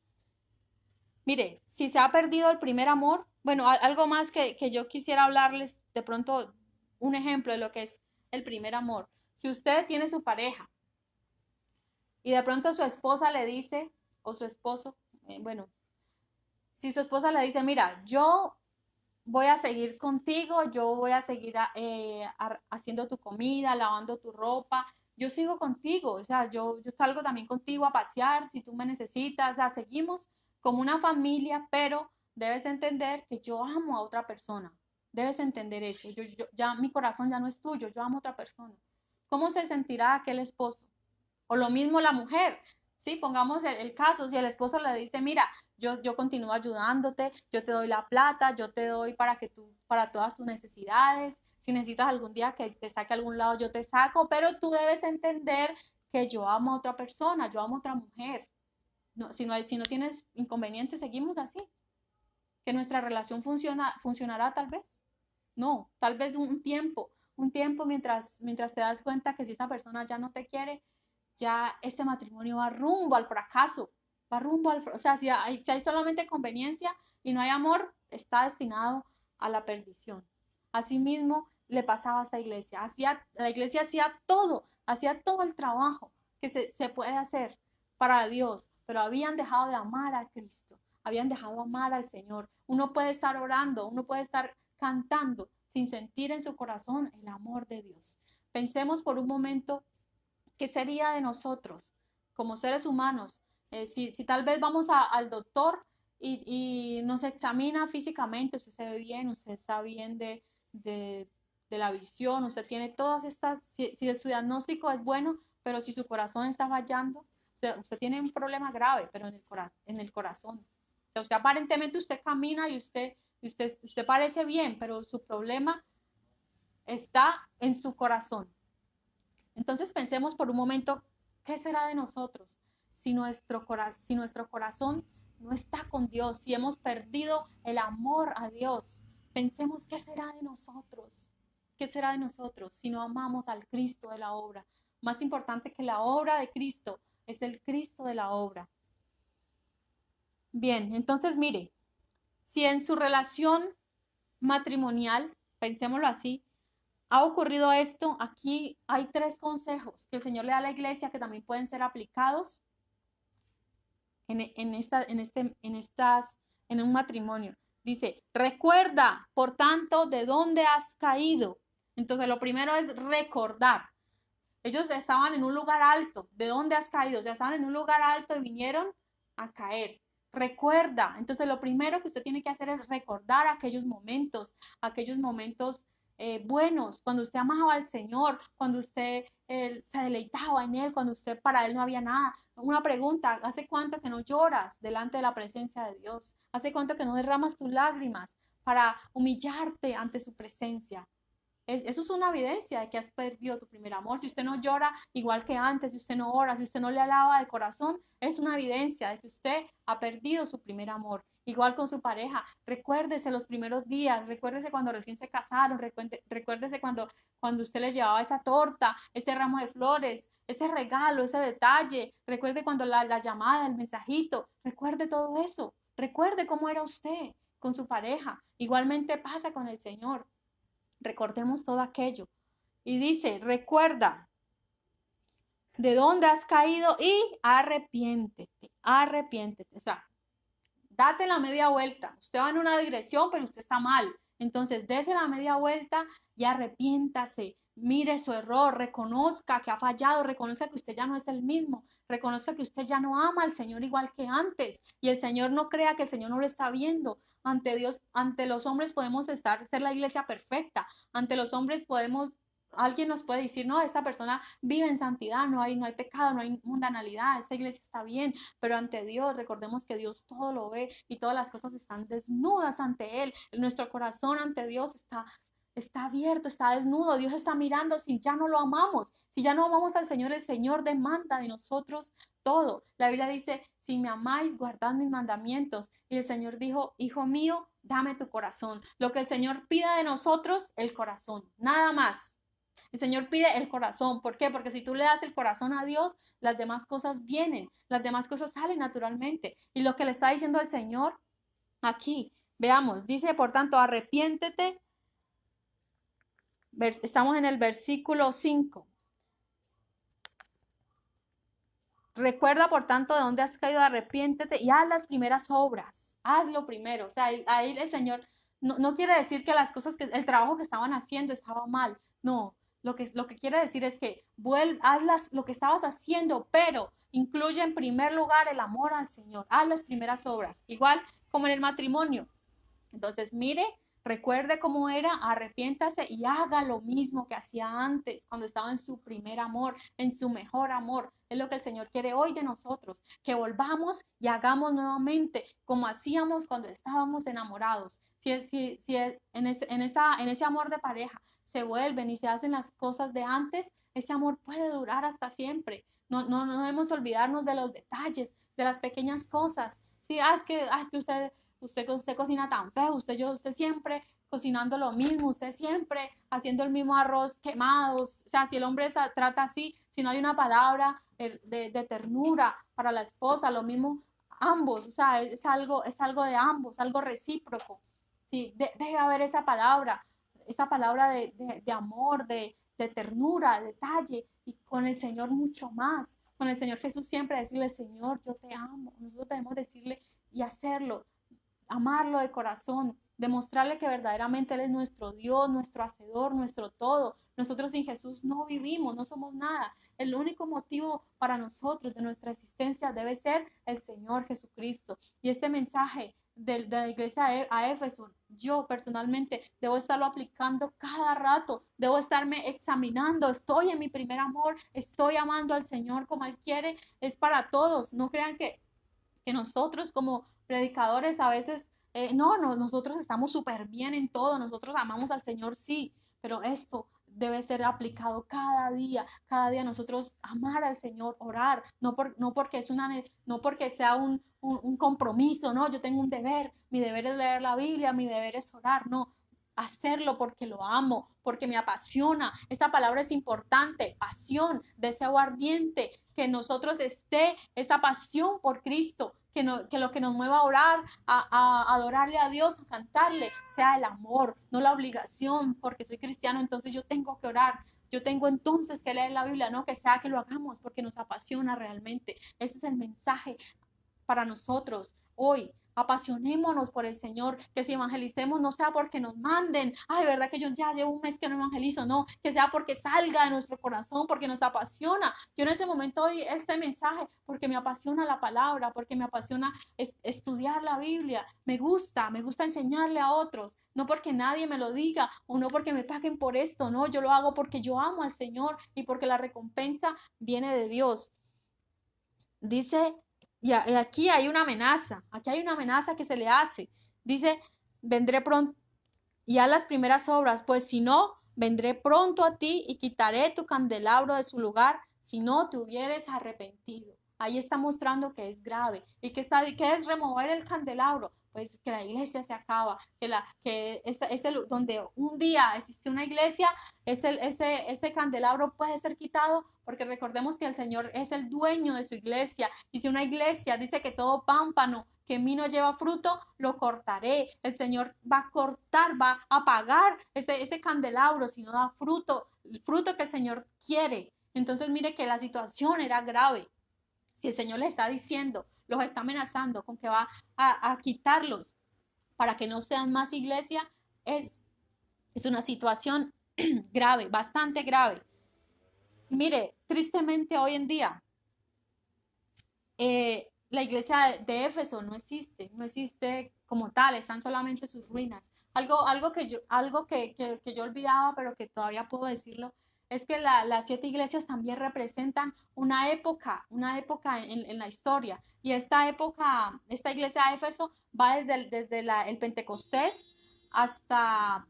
Mire, si se ha perdido el primer amor, bueno, algo más que yo quisiera hablarles, de pronto un ejemplo de lo que es el primer amor. Si usted tiene su pareja y de pronto su esposa le dice, o su esposo, bueno, si su esposa le dice, mira, yo voy a seguir contigo, yo voy a seguir haciendo tu comida, lavando tu ropa, yo sigo contigo, o sea, yo salgo también contigo a pasear si tú me necesitas, o sea, seguimos como una familia, pero debes entender que yo amo a otra persona, debes entender eso, ya mi corazón ya no es tuyo, yo amo a otra persona. ¿Cómo se sentirá aquel esposo? O lo mismo la mujer, ¿sí? Pongamos el caso, si el esposo le dice, mira, yo continúo ayudándote, yo te doy la plata, yo te doy para todas tus necesidades, si necesitas algún día que te saque a algún lado, yo te saco, pero tú debes entender que yo amo a otra persona, yo amo a otra mujer. No, si no tienes inconveniente, seguimos así. Que nuestra relación funcionará tal vez. No, tal vez un tiempo mientras te das cuenta que si esa persona ya no te quiere, ya ese matrimonio va rumbo al fracaso, o sea, si hay solamente conveniencia y no hay amor, está destinado a la perdición. Asimismo, le pasaba a esta iglesia, la iglesia hacía todo el trabajo que se puede hacer para Dios, pero habían dejado de amar a Cristo, habían dejado de amar al Señor. Uno puede estar orando, uno puede estar cantando sin sentir en su corazón el amor de Dios. Pensemos por un momento qué sería de nosotros como seres humanos si tal vez vamos al doctor y nos examina físicamente, usted se ve bien, usted está bien de la visión, usted tiene todas estas, si su diagnóstico es bueno, pero si su corazón está fallando, usted tiene un problema grave, pero en el corazón. O sea, usted aparentemente usted camina y usted parece bien, pero su problema está en su corazón. Entonces pensemos por un momento, ¿qué será de nosotros si nuestro corazón no está con Dios, si hemos perdido el amor a Dios? Pensemos, ¿qué será de nosotros? ¿Qué será de nosotros si no amamos al Cristo de la obra? Más importante que la obra de Cristo es el Cristo de la obra. Bien, entonces mire, si en su relación matrimonial, pensémoslo así, ha ocurrido esto, aquí hay 3 consejos que el Señor le da a la iglesia que también pueden ser aplicados en un matrimonio. Dice, recuerda, por tanto, de dónde has caído. Entonces, lo primero es recordar. Ellos estaban en un lugar alto. ¿De dónde has caído? O sea, estaban en un lugar alto y vinieron a caer. Recuerda. Entonces, lo primero que usted tiene que hacer es recordar aquellos momentos buenos, cuando usted amaba al Señor, cuando usted se deleitaba en Él, cuando usted para Él no había nada. Una pregunta, ¿hace cuánto que no lloras delante de la presencia de Dios? ¿Hace cuánto que no derramas tus lágrimas para humillarte ante su presencia? Eso es una evidencia de que has perdido tu primer amor. Si usted no llora igual que antes, si usted no ora, si usted no le alaba de corazón, es una evidencia de que usted ha perdido su primer amor. Igual con su pareja, recuérdese los primeros días, recuérdese cuando recién se casaron, recuérdese cuando usted le llevaba esa torta, ese ramo de flores, ese regalo, ese detalle, recuerde cuando la llamada, el mensajito, recuerde todo eso, recuerde cómo era usted con su pareja. Igualmente pasa con el Señor. Recordemos todo aquello Y dice, recuerda de dónde has caído y arrepiéntete, arrepiéntete. O sea, date la media vuelta. Usted va en una dirección, pero usted está mal. Entonces, dése la media vuelta y arrepiéntase. Mire su error, reconozca que ha fallado, reconozca que usted ya no es el mismo, reconozca que usted ya no ama al Señor igual que antes. Y el Señor no crea que el Señor no lo está viendo. Ante Dios, ante los hombres podemos ser la iglesia perfecta. Ante los hombres alguien nos puede decir, no, esta persona vive en santidad, no hay pecado, no hay mundanalidad, esta iglesia está bien, pero ante Dios, recordemos que Dios todo lo ve y todas las cosas están desnudas ante Él. Nuestro corazón ante Dios está abierto, está desnudo. Dios está mirando si ya no lo amamos. Si ya no amamos al Señor, el Señor demanda de nosotros todo. La Biblia dice, si me amáis, guardad mis mandamientos. Y el Señor dijo, hijo mío, dame tu corazón. Lo que el Señor pide de nosotros, el corazón, nada más. El Señor pide el corazón. ¿Por qué? Porque si tú le das el corazón a Dios, las demás cosas vienen, las demás cosas salen naturalmente. Y lo que le está diciendo el Señor aquí, veamos, dice, por tanto, arrepiéntete. Estamos en el versículo 5. Recuerda, por tanto, de dónde has caído, arrepiéntete y haz las primeras obras. Hazlo primero. O sea, ahí el Señor no quiere decir que las cosas, el trabajo que estaban haciendo estaba mal. No, lo que quiere decir es que haz lo que estabas haciendo, pero incluye en primer lugar el amor al Señor. Haz las primeras obras. Igual como en el matrimonio. Entonces, mire, recuerde cómo era, arrepiéntase y haga lo mismo que hacía antes, cuando estaba en su primer amor, en su mejor amor. Es lo que el Señor quiere hoy de nosotros, que volvamos y hagamos nuevamente como hacíamos cuando estábamos enamorados. Si en ese amor de pareja se vuelven y se hacen las cosas de antes, ese amor puede durar hasta siempre. No debemos olvidarnos de los detalles, de las pequeñas cosas. Sí, es que usted cocina tan feo, usted siempre cocinando lo mismo, usted siempre haciendo el mismo arroz quemado. O sea, si el hombre trata así, si no hay una palabra de ternura para la esposa, lo mismo ambos, o sea, es algo de ambos, algo recíproco. Sí, debe haber esa palabra de amor, de ternura, de detalle, y con el Señor mucho más. Con el Señor Jesús siempre decirle, Señor, yo te amo. Nosotros debemos decirle y hacerlo, amarlo de corazón, demostrarle que verdaderamente Él es nuestro Dios, nuestro hacedor, nuestro todo. Nosotros sin Jesús no vivimos, no somos nada. El único motivo para nosotros, de nuestra existencia, debe ser el Señor Jesucristo. Y este mensaje de la iglesia a Éfeso, yo personalmente debo estarlo aplicando cada rato, debo estarme examinando, estoy en mi primer amor, estoy amando al Señor como Él quiere, es para todos. No crean que nosotros como predicadores a veces, nosotros estamos súper bien en todo, nosotros amamos al Señor, sí, pero esto debe ser aplicado cada día nosotros amar al Señor, orar, no porque sea un compromiso, no, yo tengo un deber, mi deber es leer la Biblia, mi deber es orar, no, hacerlo porque lo amo, porque me apasiona. Esa palabra es importante, pasión, deseo ardiente, que nosotros esté esa pasión por Cristo, que lo que nos mueva a orar, a adorarle a Dios, a cantarle, sea el amor, no la obligación, porque soy cristiano, entonces yo tengo que orar. Yo tengo entonces que leer la Biblia, no que sea que lo hagamos porque nos apasiona realmente. Ese es el mensaje para nosotros hoy. Apasionémonos por el Señor, que si evangelicemos no sea porque nos manden, ay, verdad que yo ya llevo un mes que no evangelizo, no, que sea porque salga de nuestro corazón, porque nos apasiona. Yo en ese momento doy este mensaje porque me apasiona la palabra, porque me apasiona estudiar la Biblia, me gusta enseñarle a otros, no porque nadie me lo diga o no porque me paguen por esto, no, yo lo hago porque yo amo al Señor y porque la recompensa viene de Dios. Dice, y aquí hay una amenaza que se le hace. Dice, vendré pronto y a las primeras obras, pues si no, vendré pronto a ti y quitaré tu candelabro de su lugar si no te hubieres arrepentido. Ahí está mostrando que es grave. ¿Y qué es remover el candelabro? Pues que la iglesia se acaba, que es donde un día existe una iglesia, ese candelabro puede ser quitado, porque recordemos que el Señor es el dueño de su iglesia, y si una iglesia dice que todo pámpano que en mí no lleva fruto, lo cortaré. El Señor va a cortar, va a apagar ese candelabro si no da fruto, el fruto que el Señor quiere. Entonces mire que la situación era grave. Si el Señor les está diciendo, los está amenazando con que va a quitarlos para que no sean más iglesia, es una situación grave, bastante grave. Mire, tristemente hoy en día, la iglesia de Éfeso no existe como tal, están solamente sus ruinas. Algo que yo olvidaba, pero que todavía puedo decirlo, es que las 7 iglesias también representan una época en la historia. Y esta iglesia de Éfeso va desde el Pentecostés hasta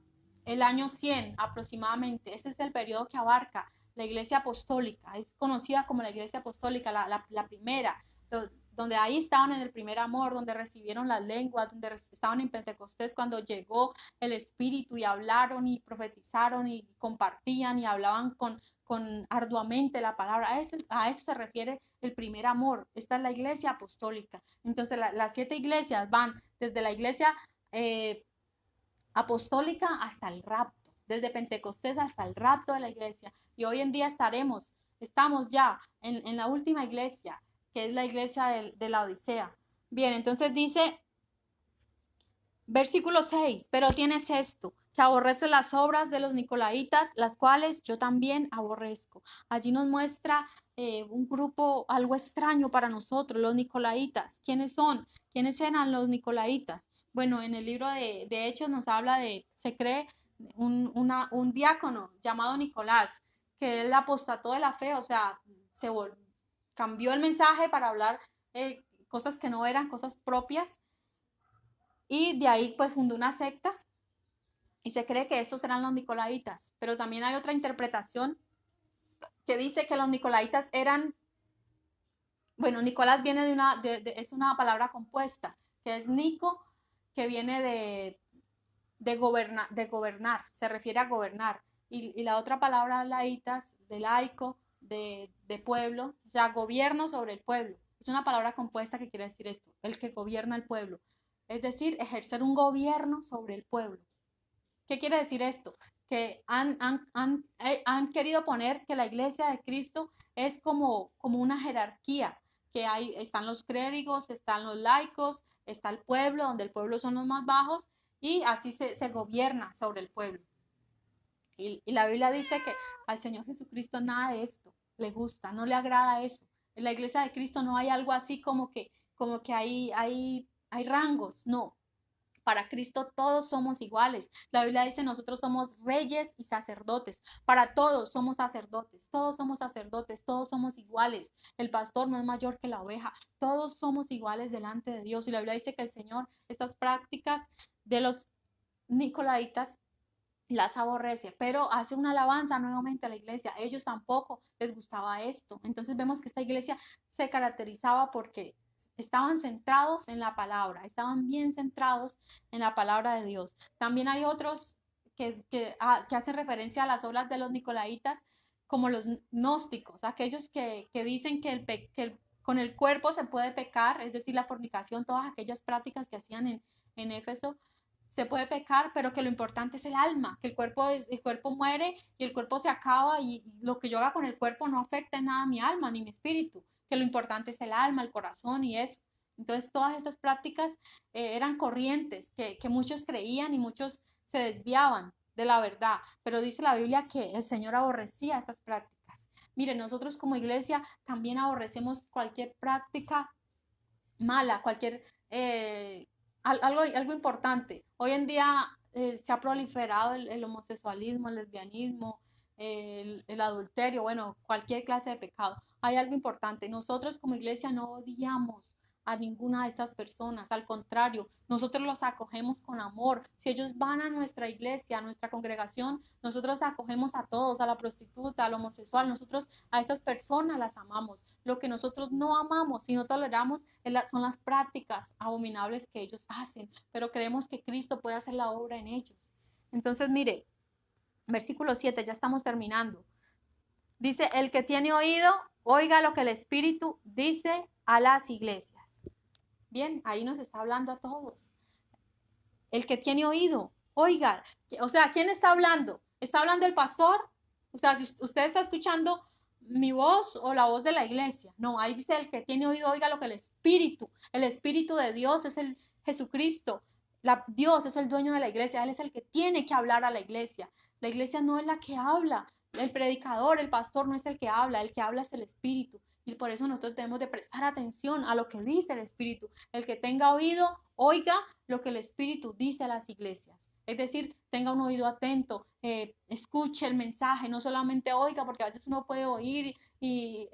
el año 100 aproximadamente. Ese es el periodo que abarca la iglesia apostólica. Es conocida como la iglesia apostólica, la primera, donde ahí estaban en el primer amor, donde recibieron las lenguas, donde estaban en Pentecostés cuando llegó el Espíritu y hablaron y profetizaron y compartían y hablaban con arduamente la palabra. A eso se refiere el primer amor. Esta es la iglesia apostólica. Entonces las 7 iglesias van desde la iglesia apostólica hasta el rapto, desde Pentecostés hasta el rapto de la iglesia. Y hoy en día estamos ya en la última iglesia, que es la iglesia de la Odisea. Bien, entonces dice, versículo 6, pero tienes esto, que aborrece las obras de los nicolaitas, las cuales yo también aborrezco. Allí nos muestra un grupo algo extraño para nosotros, los nicolaitas. ¿Quiénes son? ¿Quiénes eran los nicolaitas? Bueno, en el libro de Hechos nos habla se cree un diácono llamado Nicolás, que él apostató de la fe, o sea, cambió el mensaje para hablar cosas que no eran cosas propias, y de ahí pues fundó una secta y se cree que estos eran los nicolaitas. Pero también hay otra interpretación que dice que los nicolaitas eran, bueno, Nicolás viene es una palabra compuesta, que es Nico, que viene de gobernar, se refiere a gobernar. Y la otra palabra laitas, de laico, de pueblo, o sea, gobierno sobre el pueblo. Es una palabra compuesta que quiere decir esto, el que gobierna el pueblo. Es decir, ejercer un gobierno sobre el pueblo. ¿Qué quiere decir esto? Que han querido poner que la iglesia de Cristo es como una jerarquía, que están los clérigos, están los laicos, está el pueblo, donde el pueblo son los más bajos, y así se gobierna sobre el pueblo. Y la Biblia dice que al Señor Jesucristo nada de esto le gusta, no le agrada eso. En la iglesia de Cristo no hay algo así como que hay rangos, no. Para Cristo todos somos iguales. La Biblia dice nosotros somos reyes y sacerdotes. Para todos somos sacerdotes, todos somos sacerdotes, todos somos iguales. El pastor no es mayor que la oveja. Todos somos iguales delante de Dios. Y la Biblia dice que el Señor estas prácticas de los nicolaitas las aborrece, pero hace una alabanza nuevamente a la iglesia. A ellos tampoco les gustaba esto. Entonces vemos que esta iglesia se caracterizaba porque estaban centrados en la palabra, estaban bien centrados en la palabra de Dios. También hay otros que hacen referencia a las obras de los nicolaitas, como los gnósticos, aquellos que dicen que con el cuerpo se puede pecar, es decir, la fornicación, todas aquellas prácticas que hacían en Éfeso, se puede pecar, pero que lo importante es el alma, que el cuerpo muere y el cuerpo se acaba, y lo que yo haga con el cuerpo no afecta en nada a mi alma ni mi espíritu, que lo importante es el alma, el corazón y eso. Entonces todas estas prácticas eran corrientes que muchos creían y muchos se desviaban de la verdad, pero dice la Biblia que el Señor aborrecía estas prácticas. Mire, nosotros como iglesia también aborrecemos cualquier práctica mala, algo importante. Hoy en día se ha proliferado el homosexualismo, el lesbianismo, el adulterio, bueno, cualquier clase de pecado. Hay algo importante. Nosotros como iglesia no odiamos a ninguna de estas personas. Al contrario, nosotros los acogemos con amor. Si ellos van a nuestra iglesia, a nuestra congregación, nosotros acogemos a todos, a la prostituta, al homosexual. Nosotros a estas personas las amamos. Lo que nosotros no amamos y no toleramos son las prácticas abominables que ellos hacen, pero creemos que Cristo puede hacer la obra en ellos. Entonces, mire, versículo 7, ya estamos terminando. Dice, el que tiene oído, oiga lo que el Espíritu dice a las iglesias. Bien, ahí nos está hablando a todos. El que tiene oído, oiga. O sea, ¿quién está hablando? ¿Está hablando el pastor? O sea, si usted está escuchando mi voz o la voz de la iglesia. No, ahí dice el que tiene oído, oiga lo que el Espíritu de Dios es el Jesucristo. Dios es el dueño de la iglesia, Él es el que tiene que hablar a la iglesia. La iglesia no es la que habla, el predicador, el pastor no es el que habla es el Espíritu. Y por eso nosotros debemos de prestar atención a lo que dice el Espíritu. El que tenga oído, oiga lo que el Espíritu dice a las iglesias. Es decir, tenga un oído atento, escuche el mensaje, no solamente oiga, porque a veces uno puede oír y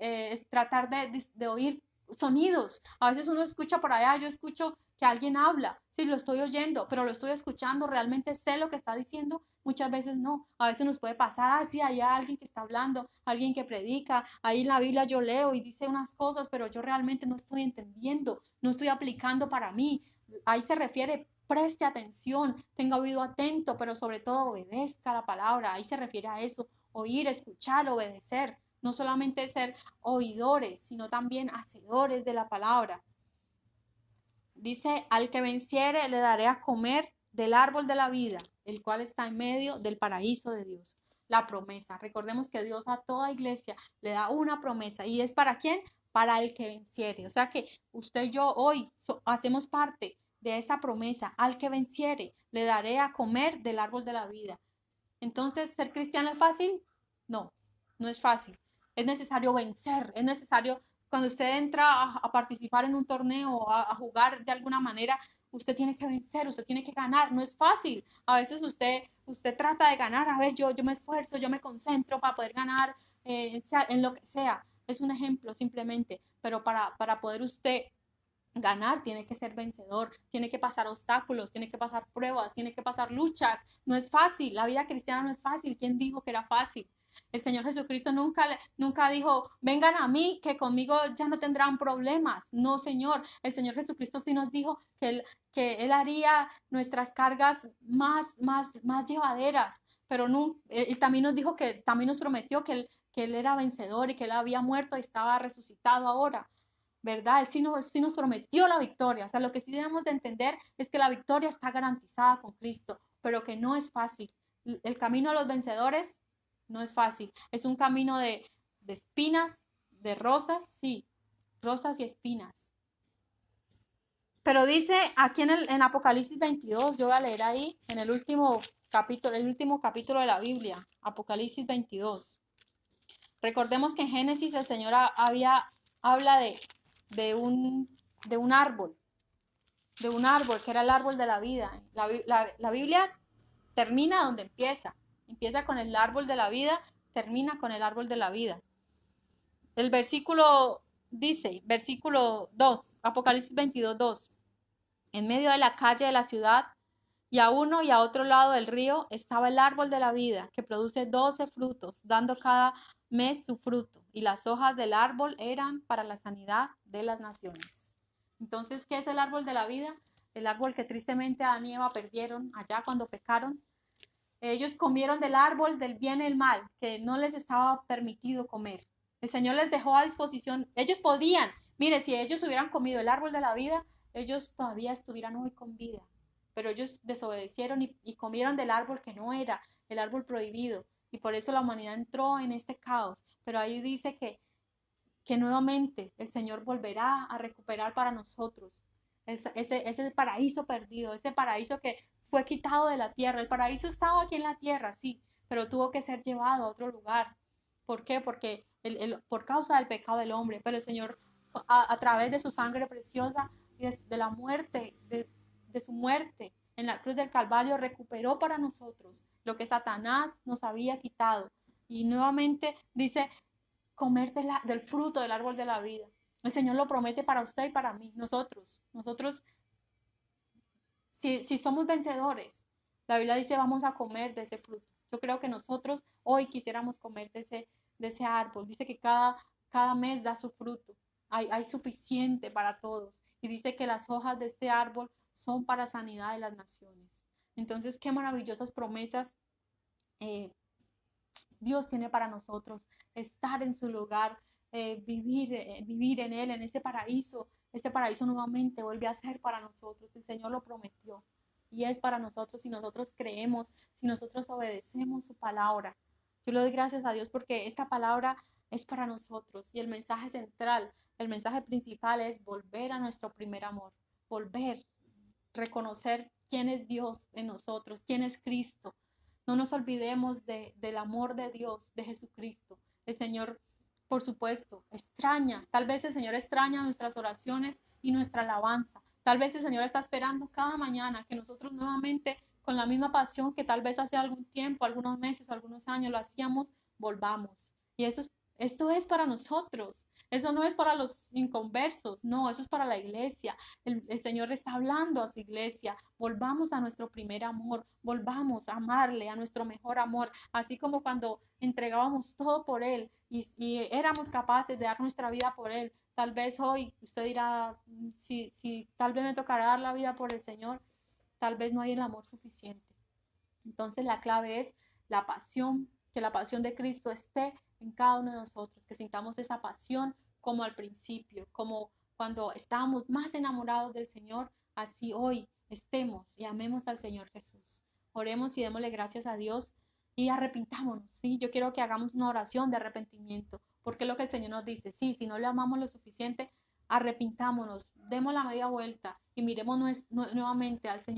tratar de oír sonidos. A veces uno escucha por allá, yo escucho que alguien habla, sí, lo estoy oyendo, pero lo estoy escuchando, realmente sé lo que está diciendo. Muchas veces no, a veces nos puede pasar así, hay alguien que está hablando, alguien que predica, ahí en la Biblia yo leo y dice unas cosas, pero yo realmente no estoy entendiendo, no estoy aplicando para mí. Ahí se refiere, preste atención, tenga oído atento, pero sobre todo obedezca la palabra. Ahí se refiere a eso, oír, escuchar, obedecer. No solamente ser oidores, sino también hacedores de la palabra. Dice, al que venciere le daré a comer del árbol de la vida, el cual está en medio del paraíso de Dios. La promesa. Recordemos que Dios a toda iglesia le da una promesa. ¿Y es para quién? Para el que venciere. O sea que usted y yo hoy hacemos parte de esta promesa. Al que venciere le daré a comer del árbol de la vida. Entonces, ¿ser cristiano es fácil? No, no es fácil. Es necesario vencer, es necesario, cuando usted entra a participar en un torneo, a jugar de alguna manera, usted tiene que vencer, usted tiene que ganar, no es fácil. A veces usted trata de ganar, a ver, yo me esfuerzo, yo me concentro para poder ganar en lo que sea. Es un ejemplo simplemente, pero para poder usted ganar, tiene que ser vencedor, tiene que pasar obstáculos, tiene que pasar pruebas, tiene que pasar luchas. No es fácil, la vida cristiana no es fácil. ¿Quién dijo que era fácil? El Señor Jesucristo nunca dijo, vengan a mí, que conmigo ya no tendrán problemas. No, Señor. El Señor Jesucristo sí nos dijo que Él haría nuestras cargas más llevaderas. Pero no, Él también nos dijo también nos prometió que él era vencedor y que Él había muerto y estaba resucitado ahora. ¿Verdad? Él sí nos prometió la victoria. O sea, lo que sí debemos de entender es que la victoria está garantizada con Cristo, pero que no es fácil. El camino a los vencedores no es fácil. Es un camino de espinas, de rosas, sí, rosas y espinas. Pero dice aquí en Apocalipsis 22, yo voy a leer ahí, en el último capítulo de la Biblia, Apocalipsis 22. Recordemos que en Génesis el Señor habla de un árbol, que era el árbol de la vida. La Biblia termina donde empieza con el árbol de la vida, termina con el árbol de la vida. El versículo dice, versículo 2, Apocalipsis 22, 2, en medio de la calle de la ciudad y a uno y a otro lado del río estaba el árbol de la vida, que produce 12 frutos, dando cada mes su fruto, y las hojas del árbol eran para la sanidad de las naciones. Entonces, ¿qué es el árbol de la vida? El árbol que tristemente Adán y Eva perdieron allá cuando pecaron. Ellos comieron del árbol del bien y el mal, que no les estaba permitido comer. El Señor les dejó a disposición. Ellos podían, mire, si ellos hubieran comido el árbol de la vida, ellos todavía estuvieran hoy con vida, pero ellos desobedecieron y comieron del árbol que no era, el árbol prohibido, y por eso la humanidad entró en este caos. Pero ahí dice que nuevamente el Señor volverá a recuperar para nosotros ese paraíso perdido, ese paraíso que fue quitado de la tierra. El paraíso estaba aquí en la tierra, sí, pero tuvo que ser llevado a otro lugar. ¿Por qué? Porque por causa del pecado del hombre, pero el Señor a través de su sangre preciosa y de la muerte, de su muerte en la cruz del Calvario, recuperó para nosotros lo que Satanás nos había quitado. Y nuevamente dice, comer del fruto del árbol de la vida. El Señor lo promete para usted y para mí. Nosotros, si somos vencedores, la Biblia dice vamos a comer de ese fruto. Yo creo que nosotros hoy quisiéramos comer de ese árbol. Dice que cada mes da su fruto. Hay suficiente para todos. Y dice que las hojas de este árbol son para sanidad de las naciones. Entonces, qué maravillosas promesas Dios tiene para nosotros. Estar en su lugar, vivir en Él, en ese paraíso ese paraíso nuevamente vuelve a ser para nosotros. El Señor lo prometió y es para nosotros si nosotros creemos, si nosotros obedecemos su palabra. Yo le doy gracias a Dios porque esta palabra es para nosotros y el mensaje central, el mensaje principal es volver a nuestro primer amor, volver, reconocer quién es Dios en nosotros, quién es Cristo. No nos olvidemos del amor de Dios, de Jesucristo. El Señor, por supuesto, extraña, tal vez el Señor extraña nuestras oraciones y nuestra alabanza. Tal vez el Señor está esperando cada mañana que nosotros nuevamente, con la misma pasión que tal vez hace algún tiempo, algunos meses, algunos años lo hacíamos, volvamos. Y esto es para nosotros. Eso no es para los inconversos, no, eso es para la iglesia. El Señor está hablando a su iglesia. Volvamos a nuestro primer amor, volvamos a amarle, a nuestro mejor amor, así como cuando entregábamos todo por Él y éramos capaces de dar nuestra vida por Él. Tal vez hoy usted dirá, si tal vez me tocará dar la vida por el Señor, tal vez no hay el amor suficiente. Entonces la clave es la pasión, que la pasión de Cristo esté en cada uno de nosotros, que sintamos esa pasión como al principio, como cuando estábamos más enamorados del Señor, así hoy estemos y amemos al Señor Jesús. Oremos y démosle gracias a Dios y arrepintámonos, ¿sí? Yo quiero que hagamos una oración de arrepentimiento, porque es lo que el Señor nos dice, sí, si no le amamos lo suficiente, arrepintámonos, demos la media vuelta y miremos nuevamente al Señor.